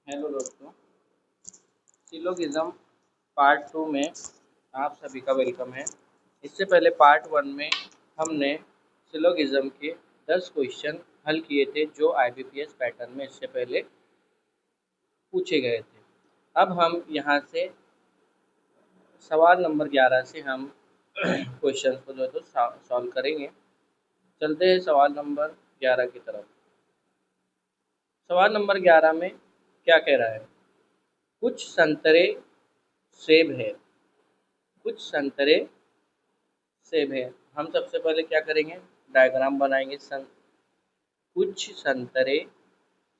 Hello दोस्तों, syllogism part 2 में आप सभी का वेलकम है। इससे पहले पार्ट 1 में हमने सिलोगिज्म के 10 क्वेश्चन हल किए थे जो आईबीपीएस पैटर्न में इससे पहले पूछे गए थे। अब हम यहाँ से सवाल नंबर 11 से हम क्वेश्चन को जो है तो सॉल्व करेंगे। चलते हैं सवाल नंबर 11 की तरफ। सवाल नंबर 11 में क्या कह रहा है? कुछ संतरे सेब है, कुछ संतरे सेब है। हम सबसे पहले क्या करेंगे, डायग्राम बनाएंगे। कुछ संतरे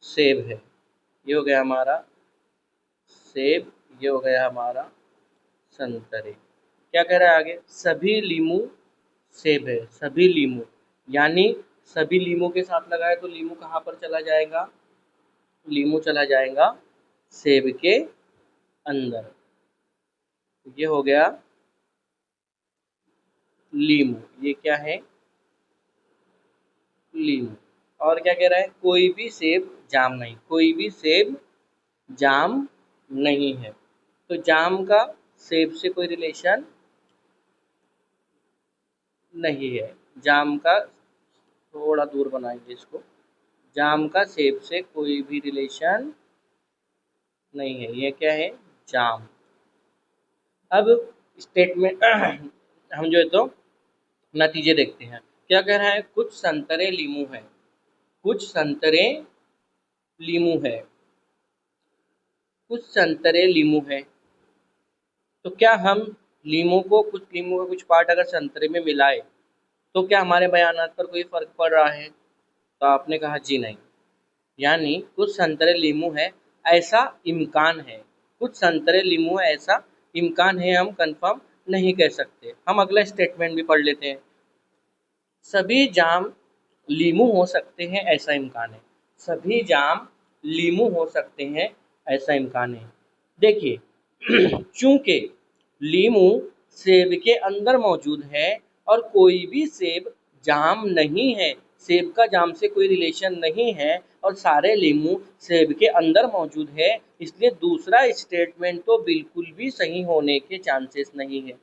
सेब है, ये हो गया हमारा सेब, ये हो गया हमारा संतरे। क्या कह रहा है आगे? सभी लीमू सेब है, सभी लीमू, यानी सभी लीमू के साथ लगाए तो लीमू कहाँ पर चला जाएगा? लीमू चला जाएगा सेब के अंदर। ये हो गया लीमू, ये क्या है? लीमू। और क्या कह रहा है? कोई भी सेब जाम नहीं, कोई भी सेब जाम नहीं है। तो जाम का सेब से कोई रिलेशन नहीं है। जाम का थोड़ा दूर बनाएंगे इसको। जाम का सेब से कोई भी रिलेशन नहीं है। ये क्या है? जाम। अब स्टेटमेंट हम जो है तो नतीजे देखते हैं। क्या कह रहा है? कुछ संतरे लीमू है, कुछ संतरे लीमू है, कुछ संतरे लीमू है। तो क्या हम लीमू का कुछ पार्ट अगर संतरे में मिलाए तो क्या हमारे बयानात पर कोई फर्क पड़ रहा है? तो आपने कहा जी नहीं। यानी कुछ संतरे लीमू है ऐसा इम्कान है, कुछ संतरे लीमू है ऐसा इम्कान है, हम कंफर्म नहीं कह सकते। हम अगला स्टेटमेंट भी पढ़ लेते हैं। सभी जाम लीमू हो सकते हैं ऐसा इम्कान है, सभी जाम लीमू हो सकते हैं ऐसा इम्कान है। देखिए चूंकि लीमू सेब के अंदर मौजूद है और कोई भी सेब जाम नहीं है, सेब का जाम से कोई रिलेशन नहीं है और सारे लीमू सेब के अंदर मौजूद है, इसलिए दूसरा स्टेटमेंट तो बिल्कुल भी सही होने के चांसेस नहीं है।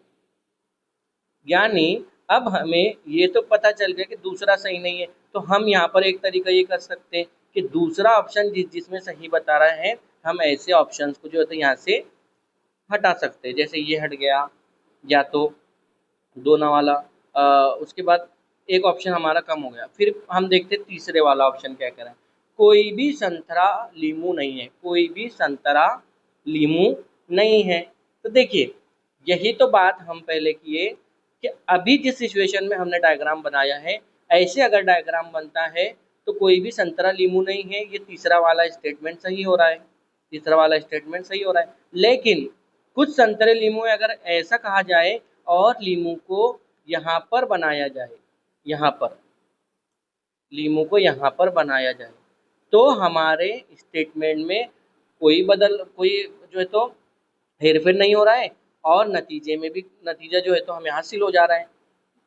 यानी अब हमें ये तो पता चल गया कि दूसरा सही नहीं है, तो हम यहाँ पर एक तरीका ये कर सकते हैं कि दूसरा ऑप्शन जिसमें सही बता रहा है, हम ऐसे ऑप्शंस को जो है तो यहाँ से हटा सकते हैं। जैसे ये हट गया, या तो दोना वाला, उसके बाद एक ऑप्शन हमारा कम हो गया। फिर हम देखते हैं तीसरे वाला ऑप्शन क्या कह रहा है। कोई भी संतरा लीमू नहीं है, कोई भी संतरा लीमू नहीं है। तो देखिए यही तो बात हम पहले किए कि अभी जिस सिचुएशन में हमने डायग्राम बनाया है, ऐसे अगर डायग्राम बनता है तो कोई भी संतरा लीमू नहीं है, ये तीसरा वाला स्टेटमेंट सही हो रहा है, तीसरा वाला स्टेटमेंट सही हो रहा है। लेकिन कुछ संतरे लीमू है, अगर ऐसा कहा जाए और लीमू को यहाँ पर बनाया जाए, यहाँ पर लीमू को यहाँ पर बनाया जाए, तो हमारे स्टेटमेंट में कोई जो है तो हेरफेर नहीं हो रहा है और नतीजे में भी नतीजा जो है तो हमें हासिल हो जा रहा है।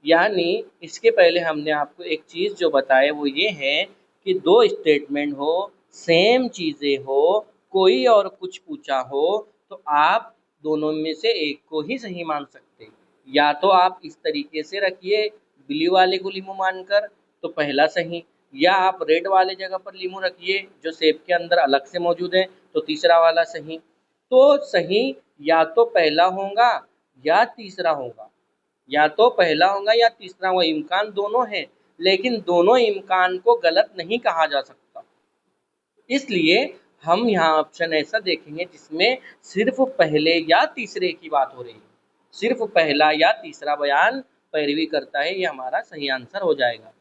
यानी इसके पहले हमने आपको एक चीज़ जो बताया वो ये है कि दो स्टेटमेंट हो, सेम चीज़ें हो, कोई और कुछ पूछा हो, तो आप दोनों में से एक को ही सही मान सकते। या तो आप इस तरीके से रखिए ब्लू वाले को लीमू मानकर, तो पहला सही, या आप रेड वाले जगह पर लीमू रखिए जो सेब के अंदर अलग से मौजूद है, तो तीसरा वाला सही। तो सही या तो पहला होगा या तीसरा होगा, या तो पहला होगा या तीसरा होगा, इम्कान दोनों है, लेकिन दोनों इम्कान को गलत नहीं कहा जा सकता। इसलिए हम यहाँ ऑप्शन ऐसा देखेंगे जिसमें सिर्फ पहले या तीसरे की बात हो रही है, सिर्फ पहला या तीसरा बयान पैरवी करता है, ये हमारा सही आंसर हो जाएगा।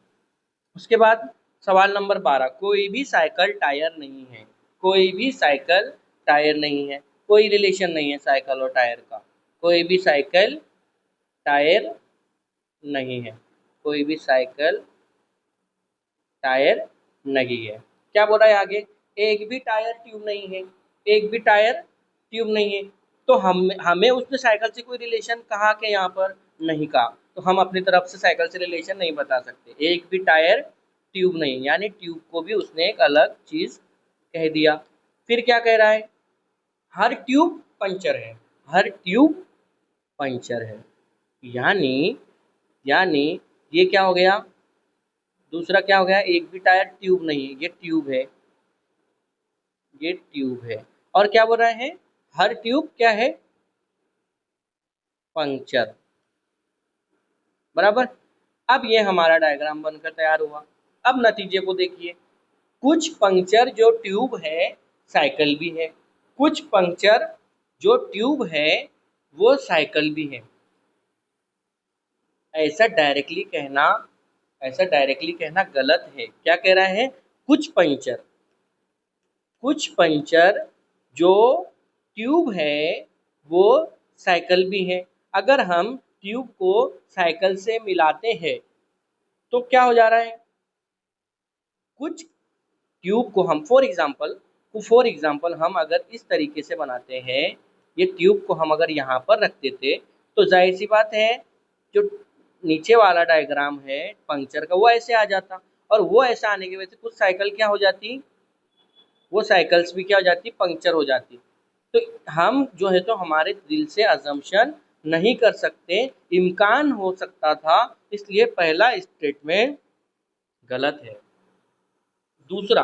उसके बाद सवाल नंबर 12, कोई भी साइकिल टायर नहीं है, कोई भी साइकिल टायर नहीं है, कोई रिलेशन नहीं है साइकिल और टायर का, कोई भी साइकिल टायर नहीं है, कोई भी साइकिल टायर नहीं है। क्या बोल रहा है आगे? एक भी टायर ट्यूब नहीं है, एक भी टायर ट्यूब नहीं है। तो हमें उसने साइकिल से कोई रिलेशन कहा कि यहाँ पर नहीं कहा, तो हम अपनी तरफ से साइकिल से रिलेशन नहीं बता सकते। एक भी टायर ट्यूब नहीं, यानी ट्यूब को भी उसने एक अलग चीज़ कह दिया। फिर क्या कह रहा है, हर ट्यूब पंचर है, हर ट्यूब पंचर है। यानी यानी ये क्या हो गया, दूसरा क्या हो गया, एक भी टायर ट्यूब नहीं है, ये ट्यूब है, ये ट्यूब है। और क्या बोल रहे हैं, हर ट्यूब क्या है, पंक्चर, बराबर। अब ये हमारा डायग्राम बनकर तैयार हुआ। अब नतीजे को देखिए, कुछ पंक्चर जो ट्यूब है साइकिल भी है, कुछ पंक्चर जो ट्यूब है वो साइकिल भी है। ऐसा डायरेक्टली कहना, ऐसा डायरेक्टली कहना गलत है। क्या कह रहा है, कुछ पंक्चर, कुछ पंक्चर जो ट्यूब है वो साइकिल भी है। अगर हम ट्यूब को साइकिल से मिलाते हैं तो क्या हो जा रहा है, कुछ ट्यूब को हम फॉर एग्जाम्पल हम अगर इस तरीके से बनाते हैं, ये ट्यूब को हम अगर यहाँ पर रखते थे तो जाहिर सी बात है जो नीचे वाला डायग्राम है पंक्चर का वो ऐसे आ जाता, और वो ऐसा आने की वजह से कुछ साइकिल क्या हो जाती, वो साइकिल्स भी क्या हो जाती, पंक्चर हो जाती। तो हम जो है तो हमारे दिल से अजम्पशन नहीं कर सकते, इम्कान हो सकता था, इसलिए पहला स्टेटमेंट गलत है। दूसरा,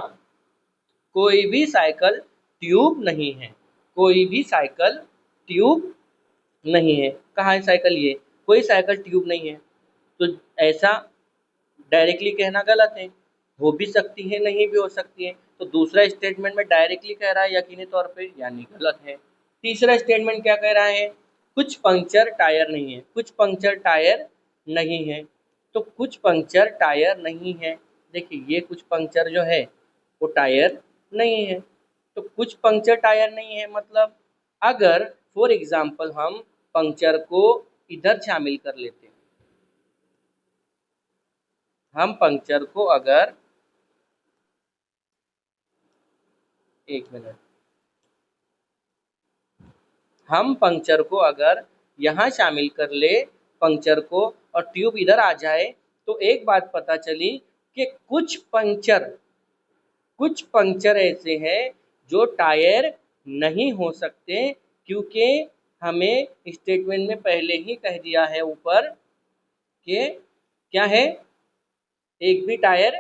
कोई भी साइकिल ट्यूब नहीं है, कोई भी साइकिल ट्यूब नहीं है। कहाँ है साइकिल, ये कोई साइकिल ट्यूब नहीं है, तो ऐसा डायरेक्टली कहना गलत है। हो भी सकती है, नहीं भी हो सकती है। तो दूसरा स्टेटमेंट में डायरेक्टली कह रहा है यकीनी तौर पे, यानी गलत है। तीसरा स्टेटमेंट क्या कह रहा है, कुछ पंक्चर टायर नहीं है, कुछ पंक्चर टायर नहीं है। तो कुछ पंक्चर टायर नहीं है, देखिए ये कुछ पंक्चर जो है वो टायर नहीं है। तो कुछ पंक्चर टायर नहीं है मतलब, अगर फॉर एग्जाम्पल हम पंक्चर को इधर शामिल कर लेते हैं, हम पंक्चर को अगर, एक मिनट, हम पंक्चर को अगर यहाँ शामिल कर ले पंक्चर को, और ट्यूब इधर आ जाए, तो एक बात पता चली कि कुछ पंक्चर ऐसे हैं जो टायर नहीं हो सकते, क्योंकि हमें स्टेटमेंट में पहले ही कह दिया है ऊपर कि क्या है, एक भी टायर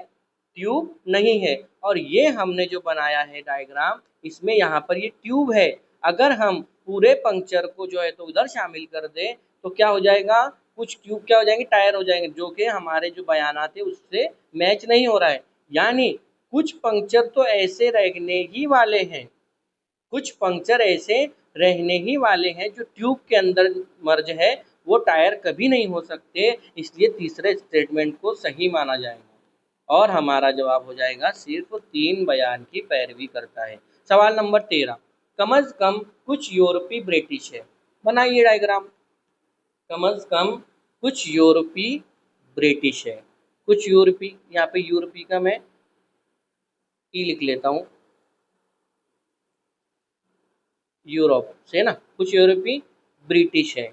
ट्यूब नहीं है। और ये हमने जो बनाया है डायग्राम, इसमें यहाँ पर ये ट्यूब है। अगर हम पूरे पंक्चर को जो है तो उधर शामिल कर दें तो क्या हो जाएगा, कुछ ट्यूब क्या हो जाएंगे, टायर हो जाएंगे, जो कि हमारे जो बयानात है उससे मैच नहीं हो रहा है। यानी कुछ पंक्चर तो ऐसे रहने ही वाले हैं, कुछ पंक्चर ऐसे रहने ही वाले हैं जो ट्यूब के अंदर मर्ज है, वो टायर कभी नहीं हो सकते। इसलिए तीसरे स्टेटमेंट को सही माना जाएगा और हमारा जवाब हो जाएगा सिर्फ 3 बयान की पैरवी करता है। सवाल नंबर 13, कम अज कम कुछ यूरोपी ब्रिटिश है। बनाइए डायग्राम। कम अज कम कुछ यूरोपी ब्रिटिश है, कुछ यूरोपी, यहाँ पे यूरोपी का मैं ई लिख लेता हूँ, यूरोप से ना, कुछ यूरोपी ब्रिटिश है,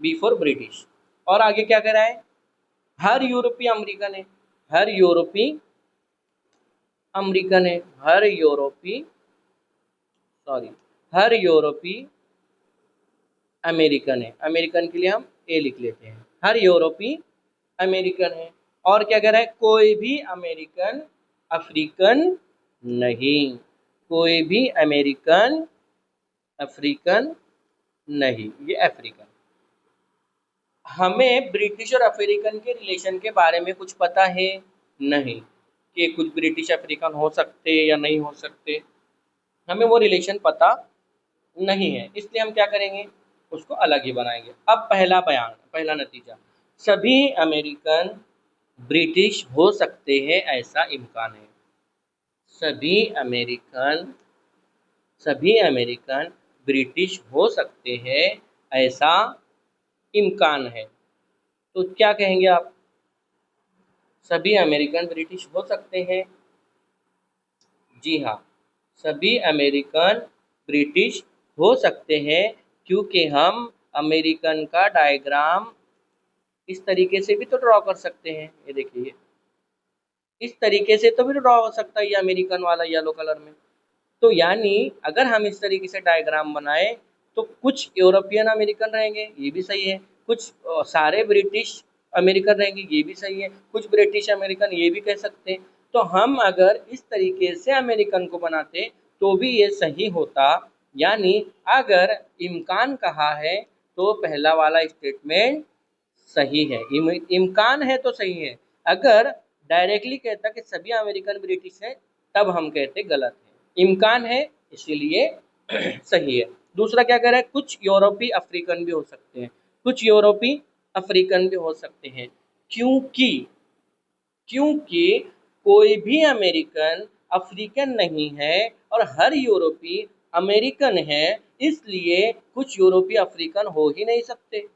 बी फॉर ब्रिटिश। और आगे क्या कह रहा है, हर यूरोपी अमेरिकन है, हर यूरोपी अमेरिकन है, हर यूरोपी, सॉरी, हर यूरोपी अमेरिकन है। अमेरिकन के लिए हम ए लिख लेते हैं, हर यूरोपी अमेरिकन है। और क्या कह रहा है, कोई भी अमेरिकन अफ्रीकन नहीं, कोई भी अमेरिकन अफ्रीकन नहीं, ये अफ्रीकन। हमें ब्रिटिश और अफ्रीकन के रिलेशन के बारे में कुछ पता है नहीं, कि कुछ ब्रिटिश अफ्रीकन हो सकते या नहीं हो सकते, हमें वो रिलेशन पता नहीं है, इसलिए हम क्या करेंगे, उसको अलग ही बनाएंगे। अब पहला बयान, पहला नतीजा, सभी अमेरिकन ब्रिटिश हो सकते हैं ऐसा इम्कान है, सभी अमेरिकन, सभी अमेरिकन ब्रिटिश हो सकते हैं ऐसा इम्कान है। तो क्या कहेंगे आप, सभी अमेरिकन ब्रिटिश हो सकते हैं, जी हाँ, सभी अमेरिकन ब्रिटिश हो सकते हैं, क्योंकि हम अमेरिकन का डायग्राम इस तरीके से भी तो ड्रॉ कर सकते हैं, ये देखिए, इस तरीके से तो भी ड्रॉ हो सकता है ये अमेरिकन वाला येलो कलर में, तो यानी अगर हम इस तरीके से डायग्राम बनाए तो कुछ यूरोपियन अमेरिकन रहेंगे, ये भी सही है, कुछ सारे ब्रिटिश अमेरिकन रहेंगे, ये भी सही है, कुछ ब्रिटिश अमेरिकन, ये भी कह सकते हैं। तो हम अगर इस तरीके से अमेरिकन को बनाते तो भी ये सही होता। यानी अगर इम्कान कहा है तो पहला वाला स्टेटमेंट सही है। इम्कान है तो सही है। अगर डायरेक्टली कहता कि सभी अमेरिकन ब्रिटिश हैं तब हम कहते गलत है। इम्कान है इसीलिए सही है। दूसरा क्या कह रहा है, कुछ यूरोपी अफ्रीकन भी हो सकते हैं, कुछ यूरोपी अफ्रीकन भी हो सकते हैं, क्योंकि क्योंकि कोई भी अमेरिकन अफ्रीकन नहीं है और हर यूरोपी अमेरिकन है, इसलिए कुछ यूरोपी अफ्रीकन हो ही नहीं सकते।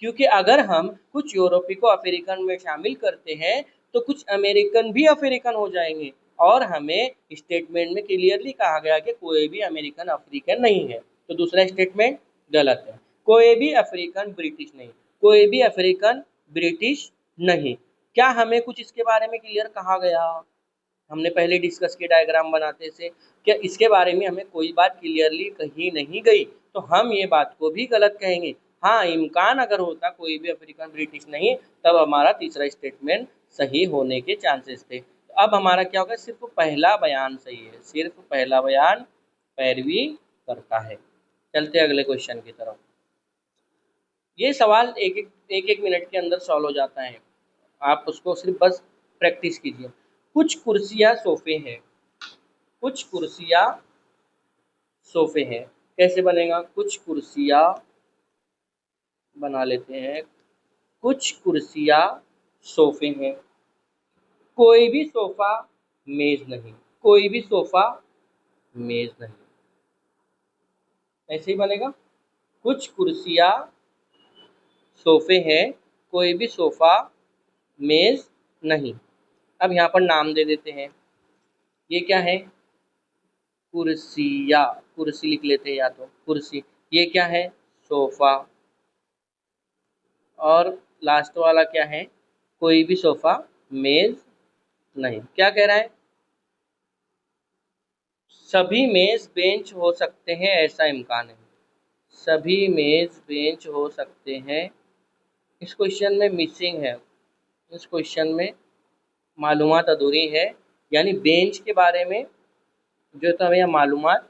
क्योंकि अगर हम कुछ यूरोपी को अफ्रीकन में शामिल करते हैं तो कुछ अमेरिकन भी अफ्रीकन हो जाएंगे, और हमें स्टेटमेंट में क्लियरली कहा गया कि कोई भी अमेरिकन अफ्रीकन नहीं है, तो दूसरा स्टेटमेंट गलत है। कोई भी अफ्रीकन ब्रिटिश नहीं, कोई भी अफ्रीकन ब्रिटिश नहीं। क्या हमें कुछ इसके बारे में क्लियर कहा गया? हमने पहले डिस्कस किया डायग्राम बनाते से, क्या इसके बारे में हमें कोई बात क्लियरली कही नहीं गई, तो हम ये बात को भी गलत कहेंगे। हाँ, इम्कान अगर होता कोई भी अफ्रीकन ब्रिटिश नहीं, तब हमारा तीसरा स्टेटमेंट सही होने के चांसेस थे। तो अब हमारा क्या होगा, सिर्फ पहला बयान सही है, सिर्फ पहला बयान पैरवी करता है। चलते अगले क्वेश्चन की तरफ। ये सवाल एक मिनट के अंदर सॉल्व हो जाता है, आप उसको सिर्फ बस प्रैक्टिस कीजिए। कुछ कुर्सियाँ सोफे हैं, कुछ कुर्सियाँ सोफे हैं, कैसे बनेगा? कुछ कुर्सियाँ बना लेते हैं, कुछ कुर्सियाँ सोफे हैं, कोई भी सोफा मेज नहीं, कोई भी सोफा मेज नहीं, ऐसे ही बनेगा। कुछ कुर्सियाँ सोफे हैं, कोई भी सोफा मेज नहीं। अब यहाँ पर नाम दे देते हैं, ये क्या है? कुर्सियाँ, कुर्सी लिख लेते हैं या तो कुर्सी। ये क्या है? सोफा। और लास्ट वाला क्या है? कोई भी सोफा मेज नहीं। क्या कह रहा है? सभी मेज बेंच हो सकते हैं ऐसा इम्कान है, सभी मेज बेंच हो सकते हैं। इस क्वेश्चन में मिसिंग है, इस क्वेश्चन में मालूमात अधूरी है, यानी बेंच के बारे में जो तो हमें यहाँ मालूमात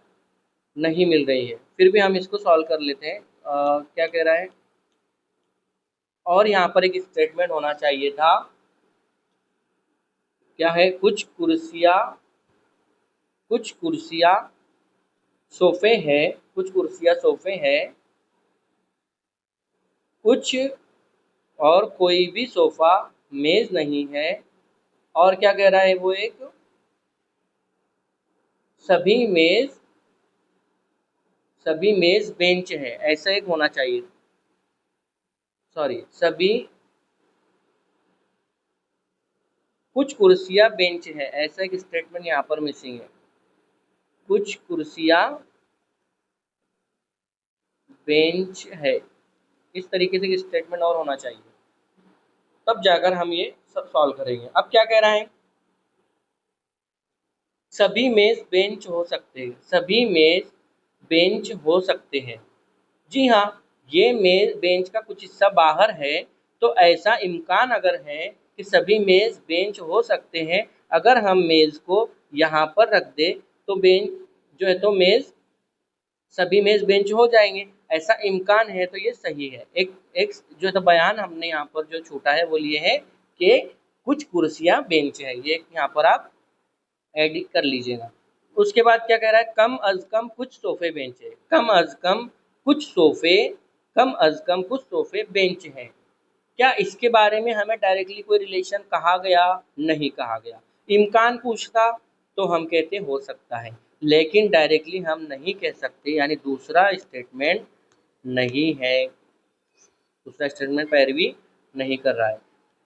नहीं मिल रही है। फिर भी हम इसको सॉल्व कर लेते हैं। क्या कह रहा है? और यहाँ पर एक स्टेटमेंट होना चाहिए था, क्या है? कुछ कुर्सियाँ सोफे हैं, कुछ कुर्सियाँ सोफे हैं, कुछ और कोई भी सोफा मेज नहीं है। और क्या कह रहा है वो? एक सभी मेज सभी मेज बेंच है, ऐसा एक होना चाहिए। सॉरी, सभी कुछ कुर्सियाँ बेंच है, ऐसा एक स्टेटमेंट यहाँ पर मिसिंग है। कुछ कुर्सियाँ बेंच है, इस तरीके से स्टेटमेंट और होना चाहिए, तब जाकर हम ये सब सॉल्व करेंगे। अब क्या कह रहा है? सभी मेज बेंच हो सकते हैं, सभी मेज बेंच हो सकते हैं। जी हाँ, ये मेज बेंच का कुछ हिस्सा बाहर है, तो ऐसा इम्कान अगर है कि सभी मेज बेंच हो सकते हैं, अगर हम मेज को यहाँ पर रख दे तो बेंच जो है तो मेज सभी मेज बेंच हो जाएंगे, ऐसा इम्कान है, तो ये सही है। एक जो है तो बयान हमने यहाँ पर जो छूटा है वो ये है कि कुछ कुर्सियाँ बेंच है, ये यहाँ पर आप एडिट कर लीजिएगा। उसके बाद क्या कह रहा है? कम अज कम कुछ सोफे बेंच है, कम अज कम कुछ सोफे, कम अज कम कुछ सोफे बेंच हैं। क्या इसके बारे में हमें डायरेक्टली कोई रिलेशन कहा गया? नहीं कहा गया। इम्कान पूछता तो हम कहते हो सकता है, लेकिन डायरेक्टली हम नहीं कह सकते, यानी दूसरा स्टेटमेंट नहीं है, दूसरा स्टेटमेंट पैरवी नहीं कर रहा है।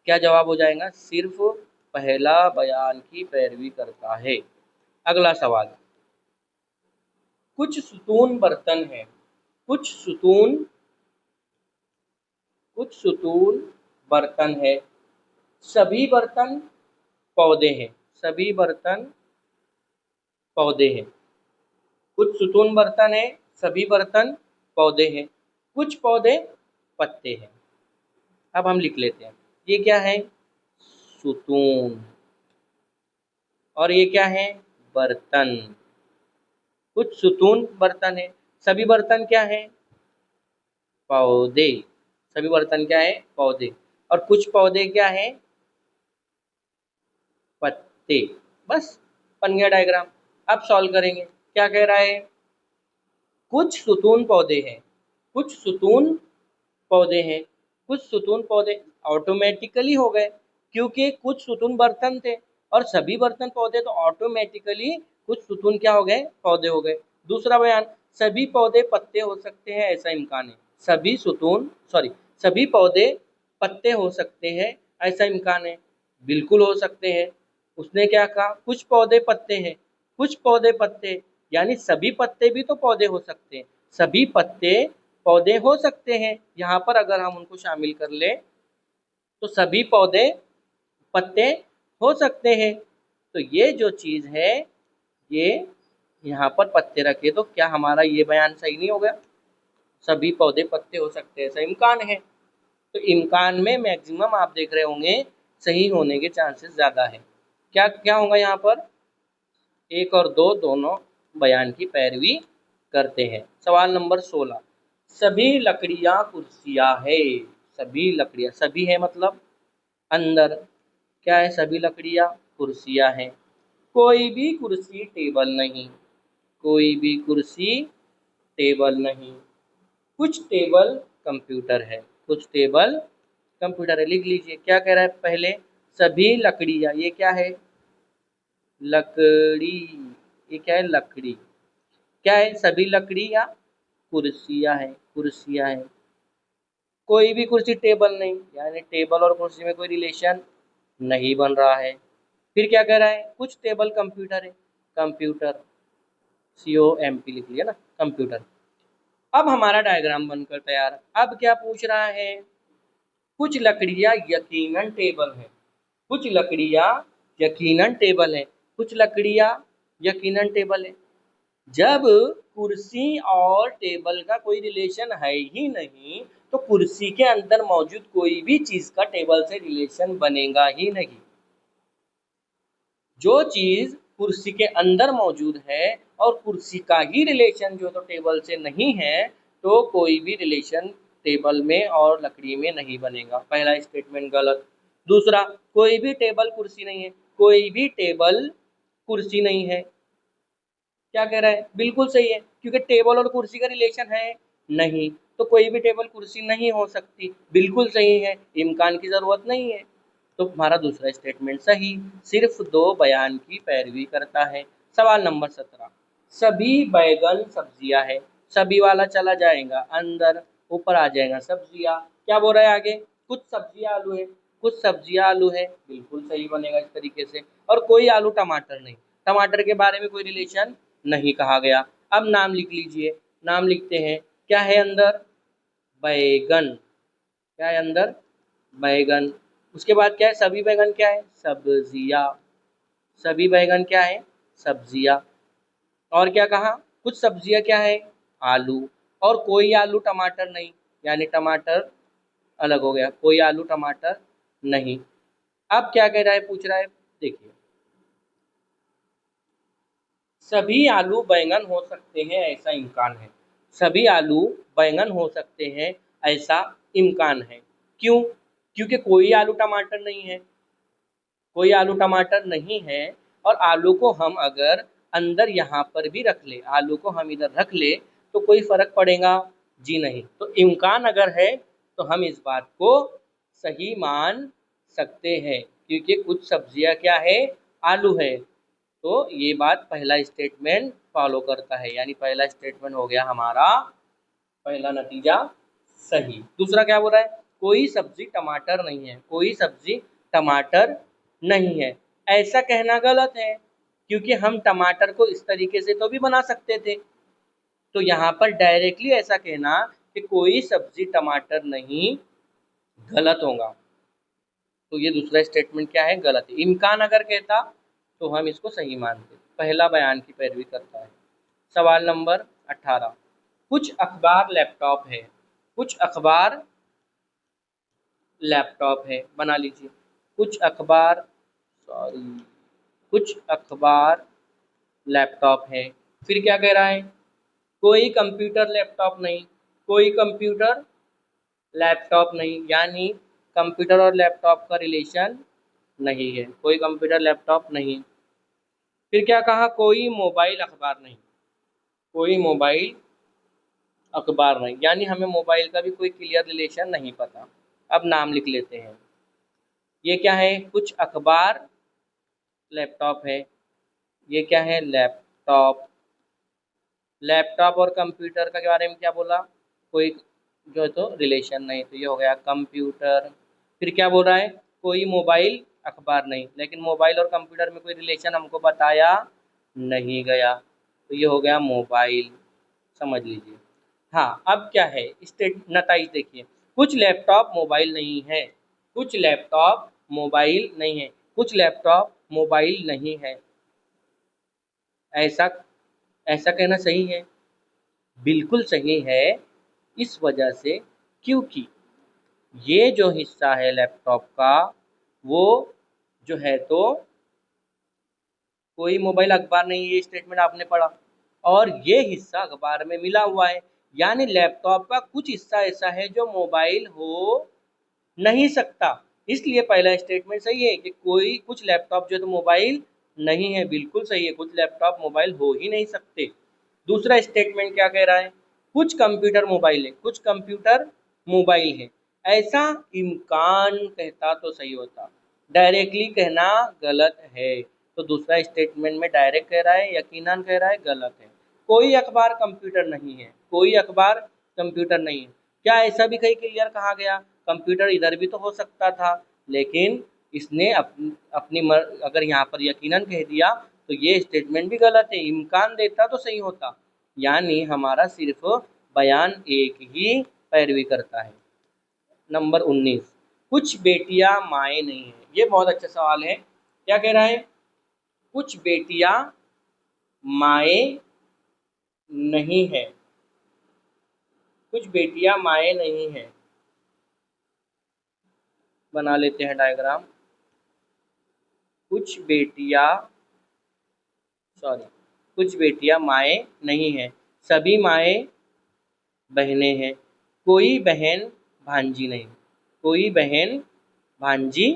क्या जवाब हो जाएगा? सिर्फ पहला बयान की पैरवी करता है। अगला सवाल, कुछ सुतून बर्तन है, कुछ सुतून बर्तन है, सभी बर्तन पौधे हैं, सभी बर्तन पौधे हैं। कुछ सुतून बर्तन है, सभी बर्तन पौधे हैं, कुछ पौधे पत्ते हैं। अब हम लिख लेते हैं, ये क्या है, सुतून, और ये क्या है, बर्तन। कुछ सुतून बर्तन है, सभी बर्तन क्या है, पौधे। सभी बर्तन क्या है, पौधे। और कुछ पौधे क्या है, पत्ते। बस बन गया डायग्राम। अब सॉल्व करेंगे। क्या कह रहा है, कुछ सुतून पौधे हैं, कुछ सुतून पौधे हैं, कुछ सुतून पौधे ऑटोमेटिकली हो गए, क्योंकि कुछ सुतून बर्तन थे और सभी बर्तन पौधे, तो ऑटोमेटिकली कुछ सुतून क्या हो गए, पौधे हो गए। दूसरा बयान, सभी पौधे पत्ते हो सकते हैं, ऐसा इम्कान है। सभी सुतून सॉरी सभी पौधे पत्ते हो सकते हैं, ऐसा इम्कान है। बिल्कुल हो सकते हैं। उसने क्या कहा, कुछ पौधे पत्ते हैं, कुछ पौधे पत्ते, यानी सभी पत्ते भी तो पौधे हो सकते हैं। सभी पत्ते पौधे हो सकते हैं, यहाँ पर अगर हम उनको शामिल कर ले तो सभी पौधे पत्ते हो सकते हैं। तो ये जो चीज़ है, ये यहाँ पर पत्ते रखे, तो क्या हमारा ये बयान सही नहीं हो गया, सभी पौधे पत्ते हो सकते हैं, ऐसा इम्कान है। तो इम्कान में मैक्सिमम आप देख रहे होंगे सही होने के चांसेस ज़्यादा है। क्या क्या होगा यहाँ पर, एक और दो दोनों बयान की पैरवी करते हैं। सवाल नंबर 16, सभी लकड़ियाँ कुर्सियाँ है। सभी लकड़ियाँ, सभी है मतलब अंदर, क्या है, सभी लकड़ियाँ कुर्सियाँ हैं। कोई भी कुर्सी टेबल नहीं, कोई भी कुर्सी टेबल नहीं। कुछ टेबल कंप्यूटर है, कुछ टेबल कंप्यूटर है। लिख लीजिए क्या कह रहा है, पहले सभी लकड़ियाँ, ये क्या है, लकड़ी। ये क्या है, लकड़ी। क्या है, सभी लकड़ियाँ कुर्सियाँ हैं, कुर्सियाँ हैं। कोई भी कुर्सी टेबल नहीं, यानी टेबल और कुर्सी में कोई रिलेशन नहीं बन रहा है। फिर क्या कह रहा है, कुछ टेबल कंप्यूटर है, कंप्यूटर, COMP लिख लिया ना, कंप्यूटर। अब हमारा डायग्राम बनकर तैयार। अब क्या पूछ रहा है, कुछ लकड़ियाँ यकीनन टेबल है, कुछ लकड़ियाँ यकीनन टेबल है, कुछ लकड़ियाँ यकीनन टेबल है। जब कुर्सी और टेबल का कोई रिलेशन है ही नहीं, तो कुर्सी के अंदर मौजूद कोई भी चीज़ का टेबल से रिलेशन बनेगा ही नहीं। जो चीज़ कुर्सी के अंदर मौजूद है और कुर्सी का ही रिलेशन जो तो टेबल से नहीं है, तो कोई भी रिलेशन टेबल में और लकड़ी में नहीं बनेगा। पहला स्टेटमेंट गलत। दूसरा, कोई भी टेबल कुर्सी नहीं है, कोई भी टेबल कुर्सी नहीं है। क्या कह रहा है, बिल्कुल सही है, क्योंकि टेबल और कुर्सी का रिलेशन है नहीं, तो कोई भी टेबल कुर्सी नहीं हो सकती। बिल्कुल सही है, इम्कान की ज़रूरत नहीं है। तो हमारा दूसरा स्टेटमेंट सही, सिर्फ दो बयान की पैरवी करता है। सवाल नंबर 17, सभी बैगन सब्जियां है। सभी वाला चला जाएगा अंदर, ऊपर आ जाएगा सब्जियां। क्या बोल रहा है आगे, कुछ सब्जियां आलू है, कुछ सब्जियां आलू है, बिल्कुल सही बनेगा इस तरीके से। और कोई आलू टमाटर नहीं, टमाटर के बारे में कोई रिलेशन नहीं कहा गया। अब नाम लिख लीजिए, नाम लिखते हैं। क्या है अंदर, बैगन। क्या है अंदर, बैगन। उसके बाद क्या है, सभी बैगन क्या है, सब्जियाँ। सभी बैगन क्या है, सब्जियाँ। और क्या कहा, कुछ सब्जियाँ क्या है, आलू। और कोई आलू टमाटर नहीं, यानी टमाटर अलग हो गया, कोई आलू टमाटर नहीं। अब क्या कह रहा है, पूछ रहा है, देखिए, सभी आलू बैंगन हो सकते हैं, ऐसा इम्कान है। सभी आलू बैंगन हो सकते हैं, ऐसा इम्कान है। क्यों, क्योंकि कोई आलू टमाटर नहीं है, कोई आलू टमाटर नहीं है। और आलू को हम अगर अंदर यहाँ पर भी रख ले, आलू को हम इधर रख ले, तो कोई फर्क पड़ेगा, जी नहीं। तो इम्कान अगर है तो हम इस बात को सही मान सकते हैं, क्योंकि कुछ सब्जियां क्या है, आलू है। तो ये बात पहला स्टेटमेंट फॉलो करता है, यानी पहला स्टेटमेंट हो गया हमारा, पहला नतीजा सही। दूसरा क्या बोल रहा है, कोई सब्जी टमाटर नहीं है, कोई सब्जी टमाटर नहीं है, ऐसा कहना गलत है, क्योंकि हम टमाटर को इस तरीके से तो भी बना सकते थे। तो यहाँ पर डायरेक्टली ऐसा कहना कि कोई सब्जी टमाटर नहीं, गलत होगा। तो ये दूसरा स्टेटमेंट क्या है, गलत है। इम्कान अगर कहता तो हम इसको सही मानते। पहला बयान की पैरवी करता है। सवाल नंबर 18, कुछ अखबार लैपटॉप है, कुछ अखबार लैपटॉप है, बना लीजिए। कुछ अखबार, सॉरी, कुछ अखबार लैपटॉप है। फिर क्या कह रहा है, कोई कंप्यूटर लैपटॉप नहीं, कोई कंप्यूटर लैपटॉप नहीं, यानी कंप्यूटर और लैपटॉप का रिलेशन नहीं है, कोई कंप्यूटर लैपटॉप नहीं। फिर क्या कहा, कोई मोबाइल अखबार नहीं, कोई मोबाइल अखबार नहीं, यानी हमें मोबाइल का भी कोई क्लियर रिलेशन नहीं पता। अब नाम लिख लेते हैं। ये क्या है, कुछ अखबार लैपटॉप है, ये क्या है, लैपटॉप। लैपटॉप और कंप्यूटर का के बारे में क्या बोला, कोई जो है तो रिलेशन नहीं, तो ये हो गया कंप्यूटर। फिर क्या बोल रहा है, कोई मोबाइल अखबार नहीं, लेकिन मोबाइल और कंप्यूटर में कोई रिलेशन हमको बताया नहीं गया, तो ये हो गया मोबाइल, समझ लीजिए। हाँ, अब क्या है, स्टेट नताइज देखिए। कुछ लैपटॉप मोबाइल नहीं है, कुछ लैपटॉप मोबाइल नहीं है, कुछ लैपटॉप मोबाइल नहीं है। ऐसा ऐसा कहना सही है, बिल्कुल सही है। इस वजह से, क्योंकि ये जो हिस्सा है लैपटॉप का, वो जो है तो कोई मोबाइल अखबार नहीं, ये स्टेटमेंट आपने पढ़ा, और ये हिस्सा अखबार में मिला हुआ है, यानी लैपटॉप का कुछ हिस्सा ऐसा है जो मोबाइल हो नहीं सकता। इसलिए पहला स्टेटमेंट सही है कि कोई कुछ लैपटॉप जो है तो मोबाइल नहीं है, बिल्कुल सही है, कुछ लैपटॉप मोबाइल हो ही नहीं सकते। दूसरा स्टेटमेंट क्या कह रहा है, कुछ कंप्यूटर मोबाइल है, कुछ कंप्यूटर मोबाइल है। ऐसा इम्कान कहता तो सही होता, डायरेक्टली कहना गलत है। तो दूसरा स्टेटमेंट में डायरेक्ट कह रहा है, यकीनन कह रहा है, गलत है। कोई अखबार कंप्यूटर नहीं है, कोई अखबार कंप्यूटर नहीं है। क्या ऐसा भी कहीं क्लियर कहा गया, कंप्यूटर इधर भी तो हो सकता था, लेकिन इसने अगर यहाँ पर यकीनन कह दिया तो ये स्टेटमेंट भी गलत है, इम्कान देता तो सही होता, यानी हमारा सिर्फ बयान एक ही पैरवी करता है। नंबर 19, कुछ बेटियां माएँ नहीं हैं। ये बहुत अच्छा सवाल है। क्या कह रहा है, कुछ बेटियां माएँ नहीं है, कुछ बेटियां माएँ नहीं हैं। बना लेते हैं डायग्राम। कुछ बेटियां, सॉरी, कुछ बेटियां माएँ नहीं हैं, सभी माएँ बहनें हैं, कोई बहन भांजी नहीं, कोई बहन भांजी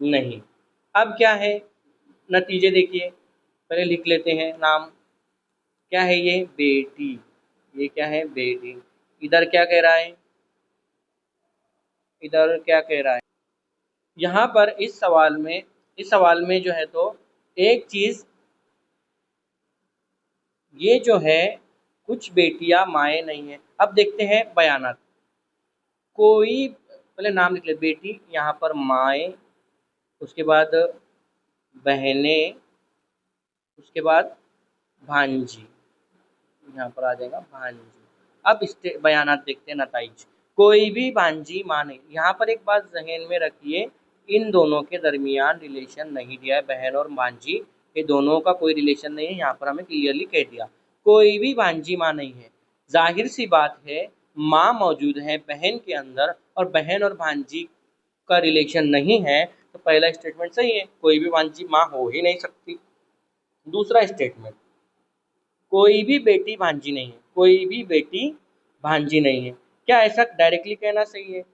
नहीं। अब क्या है, नतीजे देखिए, पहले लिख लेते हैं नाम। क्या है ये, बेटी, ये क्या है, बेटी। इधर क्या कह रहा है, इधर क्या कह रहा है, यहाँ पर इस सवाल में जो है तो एक चीज़ ये जो है, कुछ बेटियां माएँ नहीं हैं। अब देखते हैं बयानात। कोई, पहले नाम लिख ले, बेटी, यहाँ पर माएँ, उसके बाद बहनें, उसके बाद भांजी, यहाँ पर आ जाएगा भांजी। अब बयानात देखते हैं, नताइज। कोई भी भांजी माँ नहीं, यहाँ पर एक बात जहन में रखिए, इन दोनों के दरमियान रिलेशन नहीं दिया है, बहन और भांजी, ये दोनों का कोई रिलेशन नहीं है, यहाँ पर हमें क्लियरली कह दिया कोई भी भांजी माँ नहीं है। जाहिर सी बात है, माँ मौजूद है बहन के अंदर, और बहन और भांजी का रिलेशन नहीं है, तो पहला स्टेटमेंट सही है, कोई भी भांजी माँ हो ही नहीं सकती। दूसरा स्टेटमेंट, कोई भी बेटी भांजी नहीं है, कोई भी बेटी भांजी नहीं है। क्या ऐसा डायरेक्टली कहना सही है,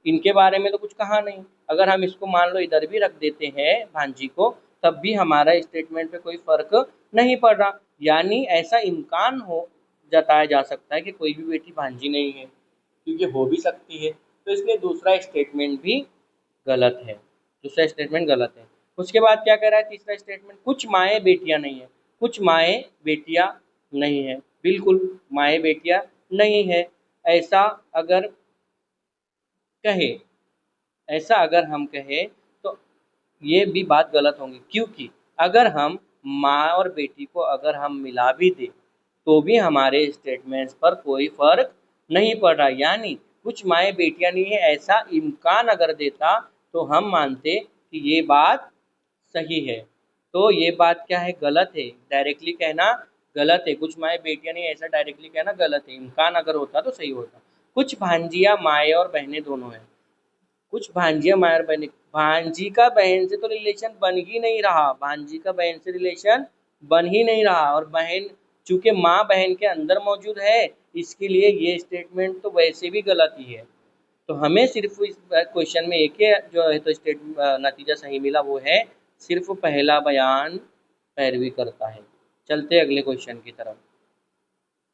इनके बारे में तो कुछ कहा नहीं। अगर हम इसको मान लो इधर भी रख देते हैं भांजी को, तब भी हमारा स्टेटमेंट पे कोई फर्क नहीं पड़ रहा, यानी ऐसा इम्कान हो जताया जा सकता है कि कोई भी बेटी भांजी नहीं है, क्योंकि हो भी सकती है। तो इसलिए दूसरा स्टेटमेंट भी गलत है, दूसरा स्टेटमेंट गलत है। उसके बाद क्या कह रहा है, तीसरा स्टेटमेंट, कुछ माएँ बेटियां नहीं है, कुछ माएँ बेटियां नहीं है, बिल्कुल माएँ बेटियां नहीं है। ऐसा अगर कहे, ऐसा अगर हम कहें तो ये भी बात गलत होंगी, क्योंकि अगर हम माँ और बेटी को अगर हम मिला भी दें तो भी हमारे स्टेटमेंट्स पर कोई फर्क नहीं पड़ रहा, यानी कुछ माएँ बेटियां नहीं है ऐसा इम्कान अगर देता तो हम मानते कि ये बात सही है। तो ये बात क्या है, गलत है, डायरेक्टली कहना गलत है। कुछ माएँ बेटियां नहीं, ऐसा डायरेक्टली कहना गलत है। इम्कान अगर होता तो सही होता। कुछ भांजियां माएँ और बहनें दोनों हैं। कुछ भांजियां माएँ और बहनें, भांजी का बहन से तो रिलेशन बन ही नहीं रहा, भांजी का बहन से रिलेशन बन ही नहीं रहा। और बहन चूंकि माँ बहन के अंदर मौजूद है, इसके लिए ये स्टेटमेंट तो वैसे भी गलत ही है। तो हमें सिर्फ इस क्वेश्चन में एक ही जो है तो नतीजा सही मिला, वो है सिर्फ पहला बयान पैरवी करता है। चलते अगले क्वेश्चन की तरफ।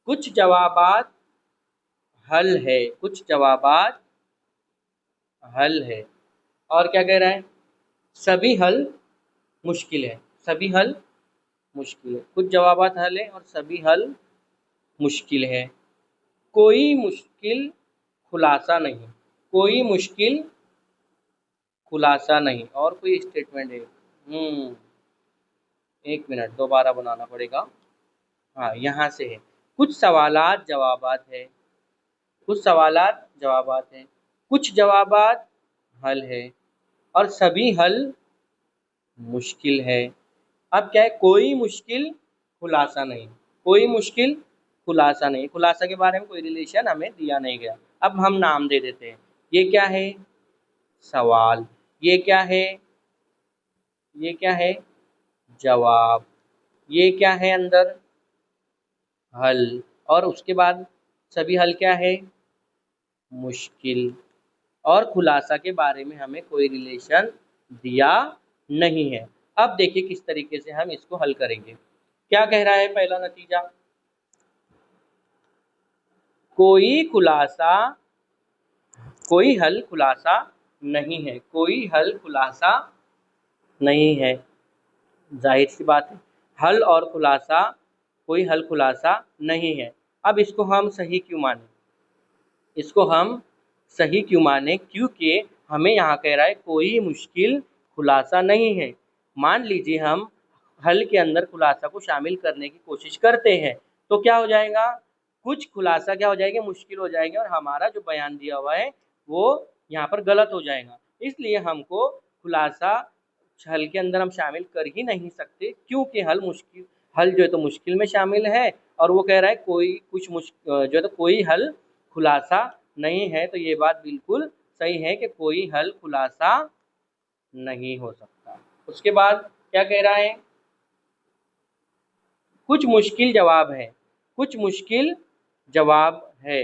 कुछ जवाबात हल है, कुछ जवाबात हल है। और क्या कह रहा है? सभी हल मुश्किल है, सभी हल मुश्किल है। कुछ जवाबात हल है और सभी हल मुश्किल है। कोई मुश्किल खुलासा नहीं, कोई मुश्किल खुलासा नहीं। और कोई स्टेटमेंट है? एक मिनट, दोबारा बनाना पड़ेगा। हाँ, यहाँ से है। कुछ सवालात जवाबात है, कुछ सवालात जवाबात है, कुछ जवाबात हल है और सभी हल मुश्किल है। अब क्या है? कोई मुश्किल खुलासा नहीं, कोई मुश्किल खुलासा नहीं। खुलासा के बारे में कोई रिलेशन हमें दिया नहीं गया। अब हम नाम दे देते हैं। ये क्या है? सवाल। ये क्या है? ये क्या है? जवाब। ये क्या है अंदर? हल। और उसके बाद सभी हल क्या है? मुश्किल। और खुलासा के बारे में हमें कोई रिलेशन दिया नहीं है। अब देखिए किस तरीके से हम इसको हल करेंगे। क्या कह रहा है पहला नतीजा? कोई खुलासा, कोई हल खुलासा नहीं है, कोई हल खुलासा नहीं है। जाहिर सी बात है, हल और खुलासा, कोई हल खुलासा नहीं है। अब इसको हम सही क्यों माने? इसको हम सही क्यों माने? क्योंकि हमें यहाँ कह रहा है कोई मुश्किल खुलासा नहीं है। मान लीजिए हम हल के अंदर खुलासा को शामिल करने की कोशिश करते हैं, तो क्या हो जाएगा? कुछ खुलासा क्या हो जाएगा? मुश्किल हो जाएगा और हमारा जो बयान दिया हुआ है वो यहाँ पर गलत हो जाएगा। इसलिए हमको खुलासा हल के अंदर हम शामिल कर ही नहीं सकते, क्योंकि हल जो है तो मुश्किल में शामिल है। और वो कह रहा है कोई कुछ जो है तो कोई हल खुलासा नहीं है। तो ये बात बिल्कुल सही है कि कोई हल खुलासा नहीं हो सकता। उसके बाद क्या कह रहा है? कुछ मुश्किल जवाब है, कुछ मुश्किल जवाब है,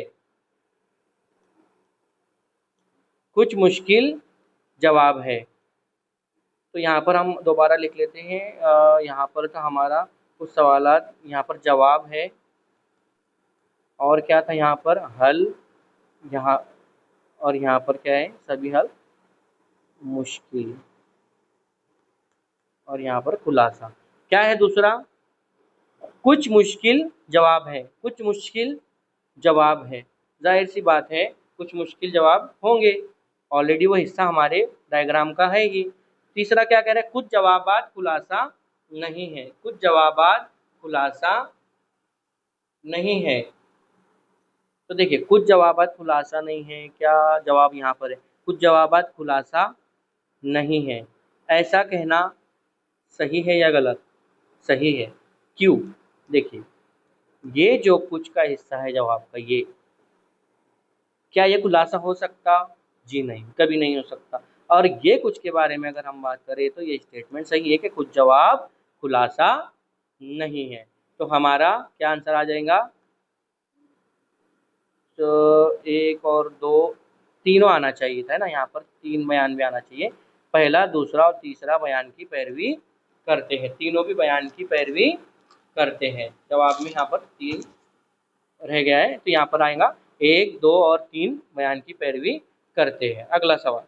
कुछ मुश्किल जवाब है। तो यहाँ पर हम दोबारा लिख लेते हैं। यहाँ पर था हमारा कुछ सवालात, यहाँ पर जवाब है, और क्या था यहाँ पर? हल। यहाँ और यहाँ पर क्या है? सभी हल मुश्किल। और यहाँ पर खुलासा क्या है दूसरा? कुछ मुश्किल जवाब है, कुछ मुश्किल जवाब है। जाहिर सी बात है कुछ मुश्किल जवाब होंगे, ऑलरेडी वो हिस्सा हमारे डायग्राम का है ही। तीसरा क्या कह रहा है? कुछ जवाबात खुलासा नहीं है, कुछ जवाबात खुलासा नहीं है। तो देखिए कुछ जवाबात खुलासा नहीं है, क्या जवाब यहाँ पर है? कुछ जवाबात खुलासा नहीं है। ऐसा कहना सही है या गलत? सही है। क्यों? देखिए ये जो कुछ का हिस्सा है जवाब का, ये क्या ये खुलासा हो सकता? जी नहीं, कभी नहीं हो सकता। और ये कुछ के बारे में अगर हम बात करें तो ये स्टेटमेंट सही है कि कुछ जवाब खुलासा नहीं है। तो हमारा क्या आंसर आ जाएगा? तो एक और दो, तीनों आना चाहिए था ना, यहाँ पर तीन बयान भी आना चाहिए। पहला, दूसरा और तीसरा बयान की पैरवी करते हैं, तीनों भी बयान की पैरवी करते हैं। जवाब में यहाँ पर तीन रह गया है, तो यहाँ पर आएगा एक, दो और तीन बयान की पैरवी करते हैं। अगला सवाल।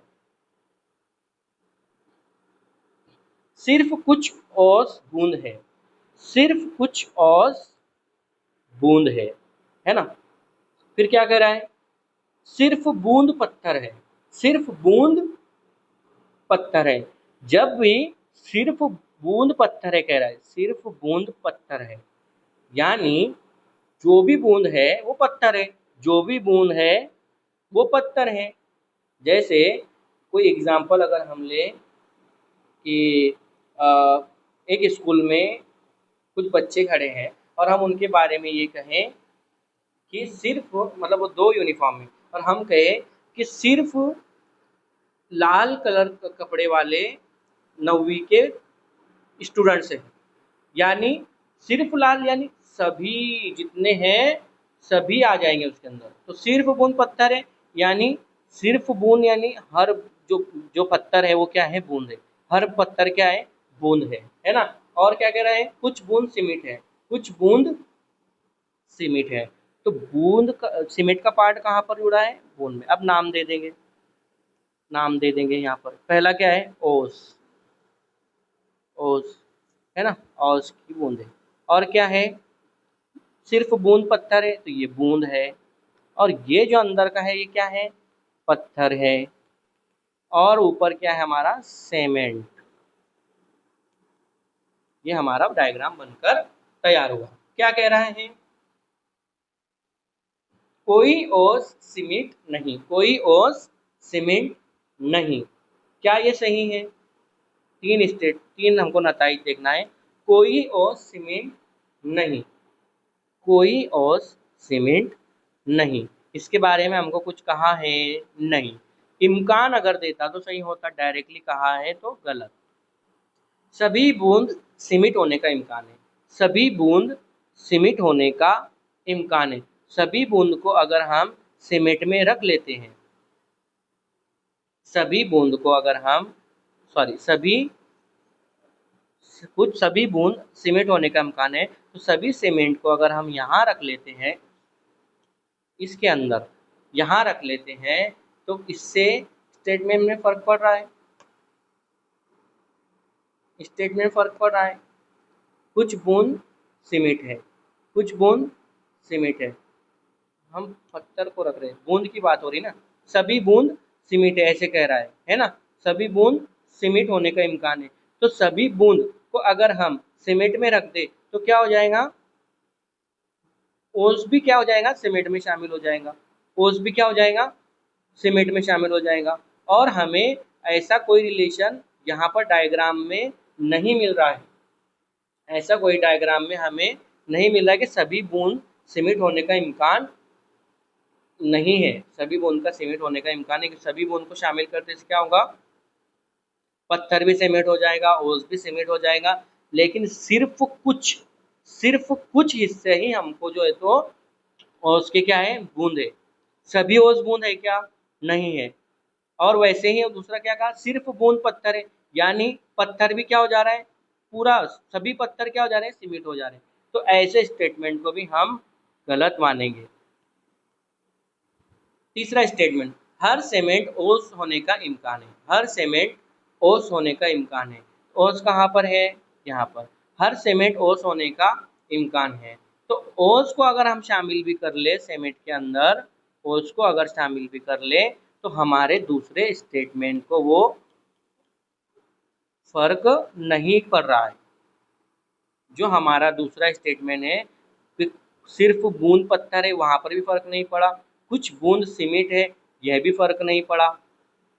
सिर्फ कुछ औस बूंद है, सिर्फ कुछ औस बूंद है ना? फिर क्या कह रहा है? सिर्फ बूंद पत्थर है, सिर्फ बूंद पत्थर है। जब भी सिर्फ बूंद पत्थर है कह रहा है, सिर्फ बूंद पत्थर है, यानी जो भी बूंद है वो पत्थर है, जो भी बूंद है वो पत्थर है। जैसे कोई एग्जाम्पल अगर हम लें कि एक स्कूल में कुछ बच्चे खड़े हैं और हम उनके बारे में ये कहें कि सिर्फ मतलब वो दो यूनिफॉर्म है और हम कहें कि सिर्फ लाल कलर के कपड़े वाले 9वीं के स्टूडेंट्स हैं, यानी सिर्फ लाल यानी सभी जितने हैं सभी आ जाएंगे उसके अंदर। तो सिर्फ बूंद पत्थर है यानी सिर्फ बूंद यानी हर जो जो पत्थर है वो क्या है, बूंद है। हर पत्थर क्या है, बूंद है ना। और क्या कह रहे हैं, कुछ बूंद सीमेंट है, कुछ बूंद सीमेंट है। तो बूंद का सीमेंट का पार्ट कहाँ पर जुड़ा है, बूंद में। अब नाम दे देंगे, नाम दे देंगे यहाँ पर। पहला क्या है, ओस, ओस है ना, ओस की बूंद है। और क्या है, सिर्फ बूंद पत्थर है तो ये बूंद है। और ये जो अंदर का है ये क्या है, पत्थर है। और ऊपर क्या है हमारा, सीमेंट। ये हमारा डायग्राम बनकर तैयार हुआ। क्या कह रहा है, कोई ओस सीमेंट नहीं, कोई ओस सीमेंट नहीं। क्या ये सही है, तीन हमको नताइज देखना है। कोई ओस सीमेंट नहीं, कोई ओस सीमेंट नहीं, इसके बारे में हमको कुछ कहा है नहीं। इम्कान अगर देता तो सही होता, डायरेक्टली कहा है तो गलत। सभी बूंद सीमित होने का इम्कान है, सभी बूंद सीमित होने का इम्कान है। सभी बूंद को अगर हम सीमेंट में रख लेते हैं, सभी बूंद को अगर हम सभी बूंद सीमेंट होने का इम्कान है, तो सभी सीमेंट को अगर हम यहाँ रख लेते हैं, इसके अंदर यहाँ रख लेते हैं, तो इससे स्टेटमेंट में फर्क पड़ रहा है, स्टेटमेंट में फर्क पड़ रहा है। कुछ बूंद सीमेंट है, कुछ बूंद सीमेंट है। हम पत्थर को रख रहे हैं, बूंद की बात हो रही ना। सभी बूंद सीमेंट है ऐसे कह रहा है ना। सभी बूंद सीमेंट होने का इम्कान है। तो सभी बूंद को अगर हम सीमेंट में रख दे तो क्या हो जाएगा, ओस भी क्या हो जाएगा, सीमेंट में शामिल हो जाएगा। ओस भी क्या हो जाएगा, सीमेंट में शामिल हो जाएगा। और हमें ऐसा कोई रिलेशन यहाँ पर डायग्राम में नहीं मिल रहा है, ऐसा कोई डायग्राम में हमें नहीं मिल रहा है कि सभी बूंद सीमेंट होने का इम्कान नहीं है। सभी बूंद का सीमेंट होने का इम्कान है कि सभी बूंद को शामिल करते से क्या होगा, पत्थर भी सीमेंट हो जाएगा, ओस भी सीमेंट हो जाएगा। लेकिन सिर्फ कुछ हिस्से ही हमको जो है तो ओस के क्या है, बूंद है। सभी ओस बूंद है क्या, नहीं है। और वैसे ही दूसरा क्या कहा, सिर्फ बूंद पत्थर है, यानी पत्थर भी क्या हो जा रहा है, पूरा सभी पत्थर क्या हो जा रहे हैं, सीमेंट हो जा रहे हैं। तो ऐसे स्टेटमेंट को भी हम गलत मानेंगे। तीसरा स्टेटमेंट, हर सीमेंट ओस होने का इम्कान है, हर सीमेंट ओस होने का इम्कान है। ओस कहाँ पर है, यहाँ पर। हर सीमेंट ओस होने का इम्कान है। तो ओस को अगर हम शामिल भी कर ले सीमेंट के अंदर, ओस को अगर शामिल भी कर ले तो हमारे दूसरे स्टेटमेंट को वो फर्क नहीं पड़ रहा है। जो हमारा दूसरा स्टेटमेंट है कि सिर्फ बूंद पत्थर है, वहां पर भी फर्क नहीं पड़ा। कुछ बूंद सीमेंट है, यह भी फर्क नहीं पड़ा,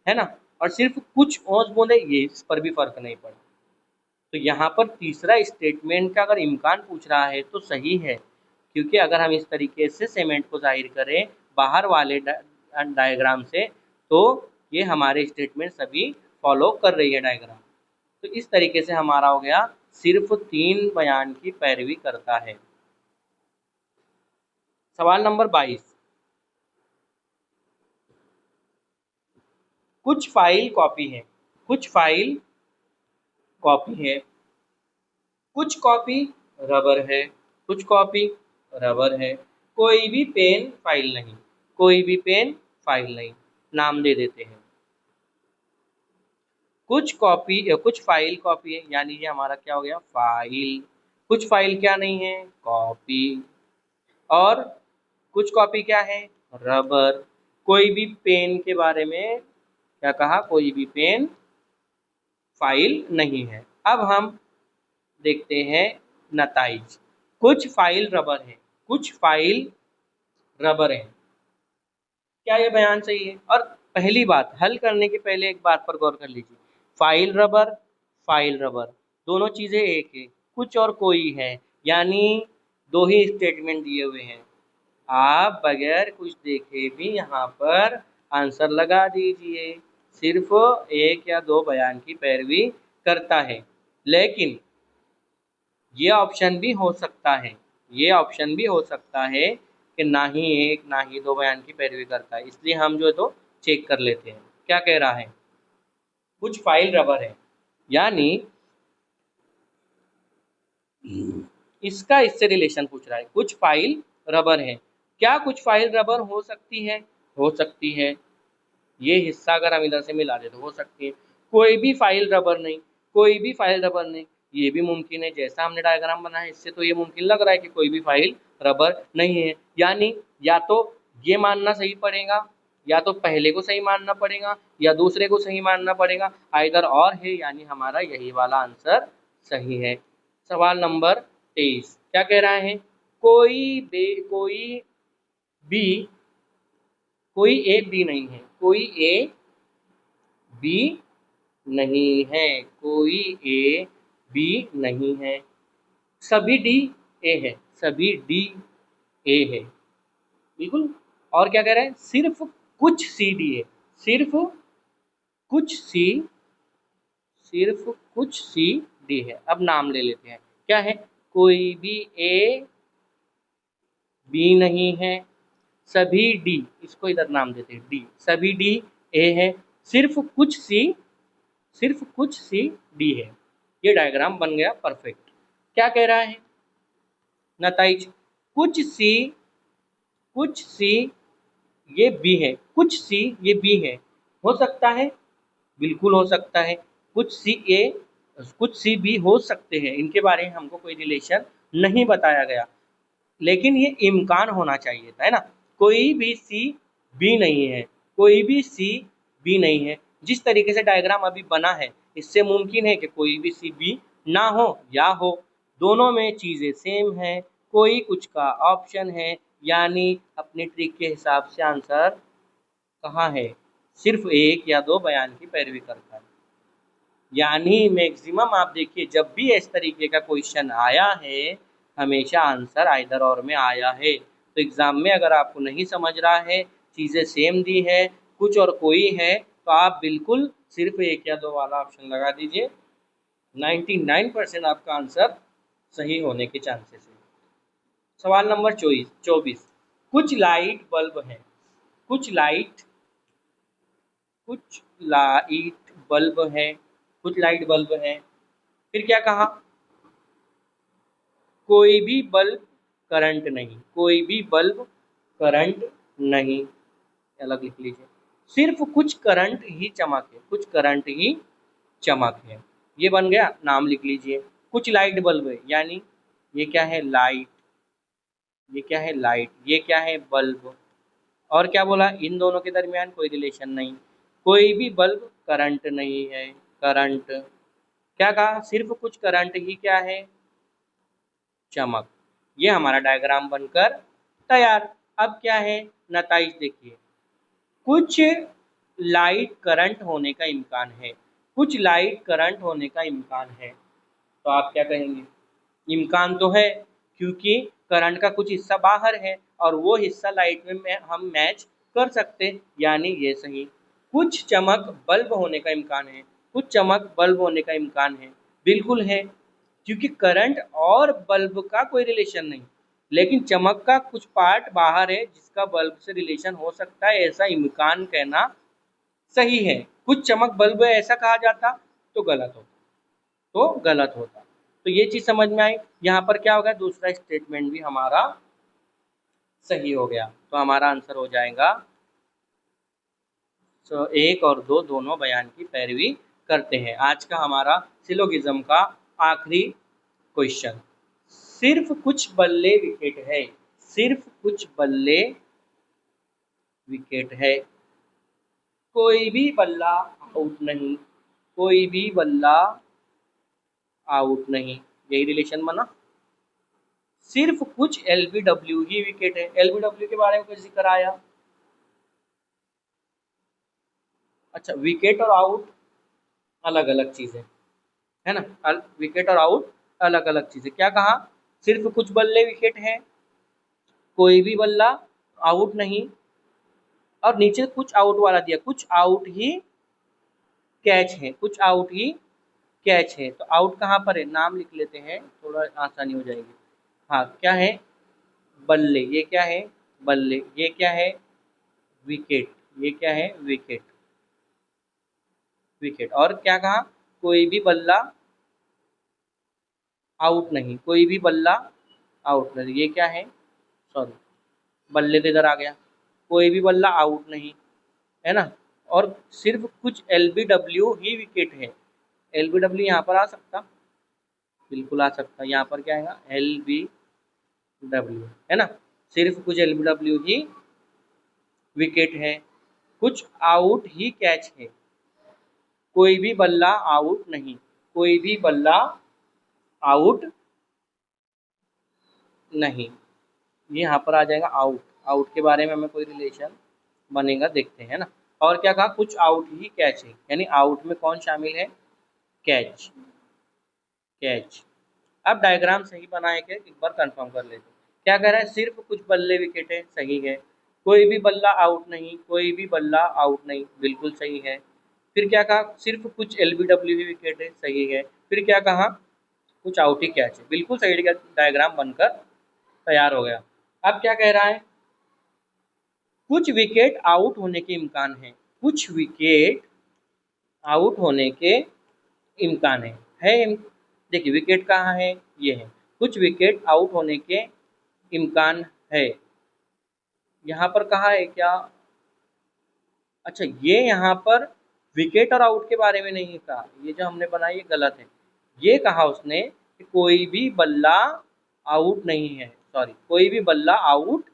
है ना। और सिर्फ कुछ ओस बूंद है, ये इस पर भी फर्क नहीं पड़ा। तो यहाँ पर तीसरा स्टेटमेंट का अगर इम्कान पूछ रहा है तो सही है, क्योंकि अगर हम इस तरीके से सीमेंट को जाहिर करें बाहर वाले डायग्राम से, तो ये हमारे स्टेटमेंट सभी फॉलो कर रही है डायग्राम। तो इस तरीके से हमारा हो गया, सिर्फ 3 बयान की पैरवी करता है। सवाल नंबर 22, कुछ फाइल कॉपी है, कुछ फाइल कॉपी है, कुछ कॉपी रबर है, कुछ कॉपी रबर है, कोई भी पेन फाइल नहीं, कोई भी पेन फाइल नहीं। नाम दे देते हैं। कुछ फाइल कॉपी है, यानी ये हमारा क्या हो गया, फाइल। कुछ फाइल क्या नहीं है, कॉपी। और कुछ कॉपी क्या है, रबर। कोई भी पेन के बारे में क्या कहा, कोई भी पेन फाइल नहीं है। अब हम देखते हैं नताइज। कुछ फाइल रबर है, कुछ फाइल रबर है। क्या ये बयान सही है। और पहली बात, हल करने के पहले एक बात पर गौर कर लीजिए, फाइल रबर दोनों चीजें एक है। कुछ और कोई है, यानी दो ही स्टेटमेंट दिए हुए हैं, आप बगैर कुछ देखे भी यहाँ पर आंसर लगा दीजिए। सिर्फ एक या दो बयान की पैरवी करता है। लेकिन ये ऑप्शन भी हो सकता है, ये ऑप्शन भी हो सकता है कि ना ही एक ना ही दो बयान की पैरवी करता है। इसलिए हम जो है तो चेक कर लेते हैं क्या कह रहा है। कुछ फाइल रबर है, यानी इसका इससे रिलेशन पूछ रहा है। कुछ फाइल रबर है, क्या कुछ फाइल रबर हो सकती है? हो सकती है। ये हिस्सा अगर हम इधर से मिला दें तो हो सकती है। कोई भी फाइल रबर नहीं, कोई भी फाइल रबर नहीं, ये भी मुमकिन है। जैसा हमने डायग्राम बनाया है इससे तो ये मुमकिन लग रहा है कि कोई भी फाइल रबर नहीं है। यानी या तो ये मानना सही पड़ेगा, या तो पहले को सही मानना पड़ेगा, या दूसरे को सही मानना पड़ेगा। आइदर और है, यानी हमारा यही वाला आंसर सही है। सवाल नंबर 23 क्या कह रहा है? कोई बी कोई ए बी नहीं है, कोई ए बी नहीं है, कोई ए बी नहीं है, सभी डी ए है, सभी डी ए है, बिल्कुल। और क्या कह रहे हैं? सिर्फ कुछ सी डी है, सिर्फ कुछ सी सिर्फ कुछ सी डी है। अब नाम ले लेते हैं, क्या है? कोई भी ए बी नहीं है, सभी डी, इसको इधर नाम देते हैं डी, सभी डी ए है, सिर्फ कुछ सी, सिर्फ कुछ सी डी है। ये डायग्राम बन गया परफेक्ट। क्या कह रहा है नताइज? कुछ सी ये बी है, कुछ सी ये बी है, हो सकता है, बिल्कुल हो सकता है। कुछ सी ए कुछ सी बी हो सकते हैं, इनके बारे में हमको कोई रिलेशन नहीं बताया गया, लेकिन ये इम्कान होना चाहिए था, है ना। कोई भी सी बी नहीं है, कोई भी सी बी नहीं है। जिस तरीके से डायग्राम अभी बना है इससे मुमकिन है कि कोई भी सी बी ना हो या हो, दोनों में चीज़ें सेम हैं, कोई कुछ का ऑप्शन है, यानी अपनी ट्रिक के हिसाब से आंसर कहाँ है? सिर्फ एक या दो बयान की पैरवी करता है। यानी मैक्सिमम आप देखिए जब भी इस तरीके का क्वेश्चन आया है हमेशा आंसर आइदर और में आया है। तो एग्ज़ाम में अगर आपको नहीं समझ रहा है, चीज़ें सेम दी है, कुछ और कोई है, तो आप बिल्कुल सिर्फ एक या दो वाला ऑप्शन लगा दीजिए। 99% आपका आंसर सही होने के चांसेस है। सवाल नंबर 24, कुछ लाइट बल्ब है, कुछ लाइट कुछ लाइट बल्ब है, कुछ लाइट बल्ब है। फिर क्या कहा? कोई भी बल्ब करंट नहीं, कोई भी बल्ब करंट नहीं, अलग लिख लीजिए। सिर्फ कुछ करंट ही चमक है, कुछ करंट ही चमक है, ये बन गया। नाम लिख लीजिए। कुछ लाइट बल्ब है, यानी ये क्या है? लाइट। ये क्या है? लाइट। ये क्या है? बल्ब। और क्या बोला? इन दोनों के दरमियान कोई रिलेशन नहीं, कोई भी बल्ब करंट नहीं है, करंट। क्या कहा? सिर्फ कुछ करंट ही क्या है? चमक। ये हमारा डायग्राम बनकर तैयार। अब क्या है नताइज देखिए, कुछ लाइट करंट होने का इम्कान है, कुछ लाइट करंट होने का इम्कान है, तो आप क्या कहेंगे? इम्कान तो है, क्योंकि करंट का कुछ हिस्सा बाहर है और वो हिस्सा लाइट में हम मैच कर सकते हैं, यानी ये सही। कुछ चमक बल्ब होने का इम्कान है, कुछ चमक बल्ब होने का इम्कान है, बिल्कुल है, क्योंकि करंट और बल्ब का कोई रिलेशन नहीं, लेकिन चमक का कुछ पार्ट बाहर है जिसका बल्ब से रिलेशन हो सकता है, ऐसा इम्कान कहना सही है। कुछ चमक बल्ब है ऐसा कहा जाता तो गलत होता, तो गलत होता। तो ये चीज़ समझ में आई। यहाँ पर क्या हो गया? दूसरा स्टेटमेंट भी हमारा सही हो गया, तो हमारा आंसर हो जाएगा। तो एक और दो दोनों बयान की पैरवी करते हैं। आज का हमारा सिलोगिज्म का आखिरी क्वेश्चन। सिर्फ कुछ बल्ले विकेट है, सिर्फ कुछ बल्ले विकेट है, कोई भी बल्ला आउट नहीं, कोई भी बल्ला आउट नहीं, यही रिलेशन बना। सिर्फ कुछ एलबीडब्ल्यू ही विकेट है, एलबीडब्ल्यू के बारे में कुछ जिक्र आया? अच्छा, विकेट और आउट अलग अलग चीजें है ना, विकेट और आउट अलग अलग चीजें। क्या कहा? सिर्फ कुछ बल्ले विकेट हैं, कोई भी बल्ला आउट नहीं, और नीचे कुछ आउट वाला दिया, कुछ आउट ही कैच है, कुछ आउट ही कैच है। तो आउट कहाँ पर है, नाम लिख लेते हैं, थोड़ा आसानी हो जाएगी। हाँ, क्या है, बल्ले, ये क्या है, बल्ले, ये क्या है, विकेट, ये क्या है, विकेट, विकेट। और क्या कहा, कोई भी बल्ला आउट नहीं, कोई भी बल्ला आउट नहीं, ये क्या है, सॉरी बल्ले तो इधर आ गया, कोई भी बल्ला आउट नहीं, है ना। और सिर्फ कुछ LBW ही विकेट है, LBW यहाँ पर आ सकता, बिल्कुल आ सकता, यहाँ पर क्या आएगा, LBW, है ना। सिर्फ कुछ LBW ही विकेट है, कुछ आउट ही कैच है, कोई भी बल्ला आउट नहीं, कोई भी बल्ला आउट नहीं, ये यहाँ पर आ जाएगा आउट। आउट के बारे में हमें कोई रिलेशन बनेगा, देखते हैं ना। और क्या कहा, कुछ आउट ही कैच है, यानी आउट में कौन शामिल है, कैच, कैच। अब डायग्राम सही बनाए के एक बार कंफर्म कर लेते हैं। क्या कह रहा है, सिर्फ कुछ बल्ले विकेट है, सही है। कोई भी बल्ला आउट नहीं, कोई भी बल्ला आउट नहीं, बिल्कुल सही है। फिर क्या कहा, सिर्फ कुछ LBW विकेट है, सही है। फिर क्या कहा, कुछ आउट ही कैच है, बिल्कुल सही। डायग्राम बनकर तैयार हो गया। अब क्या कह रहा है, कुछ विकेट आउट होने के इम्कान है, कुछ विकेट आउट होने के इम्कान है। देखिए विकेट कहाँ है, ये है, कुछ विकेट आउट होने के इम्कान है। यहाँ पर कहा है क्या, अच्छा ये यहाँ पर विकेट और आउट के बारे में नहीं कहा, ये जो हमने बनाया ये गलत है। ये कहा उसने कि कोई भी बल्ला आउट नहीं है, सॉरी कोई भी बल्ला आउट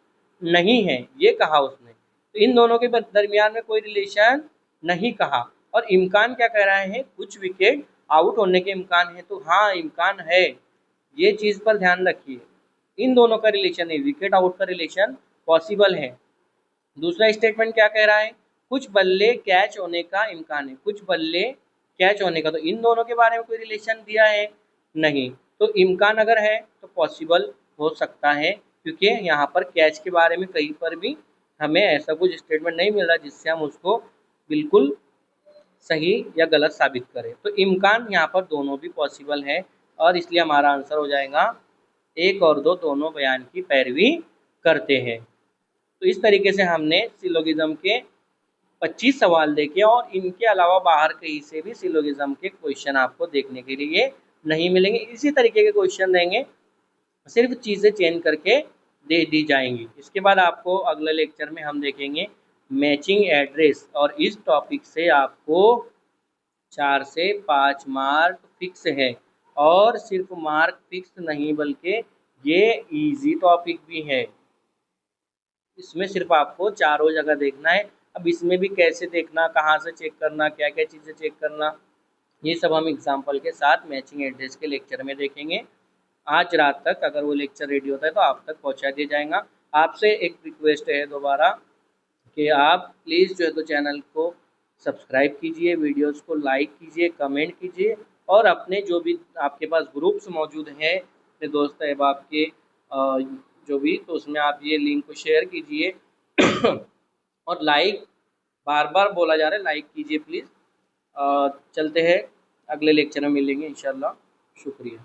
नहीं है, ये कहा उसने। तो इन दोनों के दरमियान में कोई रिलेशन नहीं कहा। और इम्कान क्या कह रहे हैं, कुछ विकेट आउट होने के इम्कान है, तो हाँ इम्कान है, ये चीज़ पर ध्यान रखिए। इन दोनों का रिलेशन है, विकेट आउट का रिलेशन पॉसिबल है। दूसरा स्टेटमेंट क्या कह रहा है, कुछ बल्ले कैच होने का इम्कान है, कुछ बल्ले कैच होने का। तो इन दोनों के बारे में कोई रिलेशन दिया है नहीं, तो इम्कान अगर है तो पॉसिबल हो सकता है, क्योंकि यहाँ पर कैच के बारे में कहीं पर भी हमें ऐसा कुछ स्टेटमेंट नहीं मिल रहा जिससे हम उसको बिल्कुल सही या गलत साबित करें। तो इम्कान यहाँ पर दोनों भी पॉसिबल है, और इसलिए हमारा आंसर हो जाएगा 1 और 2 दोनों बयान की पैरवी करते हैं। तो इस तरीके से हमने सिलोगिज्म के 25 सवाल देखे, और इनके अलावा बाहर कहीं से भी सिलोगिज्म के क्वेश्चन आपको देखने के लिए नहीं मिलेंगे। इसी तरीके के क्वेश्चन देंगे, सिर्फ चीज़ें चेंज करके दे दी जाएंगी। इसके बाद आपको अगले लेक्चर में हम देखेंगे मैचिंग एड्रेस, और इस टॉपिक से आपको 4 से 5 मार्क फिक्स है। और सिर्फ मार्क फिक्स नहीं, बल्कि ये इजी टॉपिक भी है, इसमें सिर्फ आपको चारों जगह देखना है। अब इसमें भी कैसे देखना, कहाँ से चेक करना, क्या क्या चीज़ें चेक करना, ये सब हम एग्जाम्पल के साथ मैचिंग एड्रेस के लेक्चर में देखेंगे। आज रात तक अगर वो लेक्चर रेडी होता है तो आप तक पहुँचा दिया जाएगा। आपसे एक रिक्वेस्ट है दोबारा कि आप प्लीज़ जो है तो चैनल को सब्सक्राइब कीजिए, वीडियोस को लाइक कीजिए, कमेंट कीजिए, और अपने जो भी आपके पास ग्रुप्स मौजूद हैं अपने दोस्त अहबाब के जो भी, तो उसमें आप ये लिंक को शेयर कीजिए और लाइक, बार बार बोला जा रहा है लाइक कीजिए प्लीज़। चलते हैं, अगले लेक्चर में मिलेंगे इंशाल्लाह। शुक्रिया।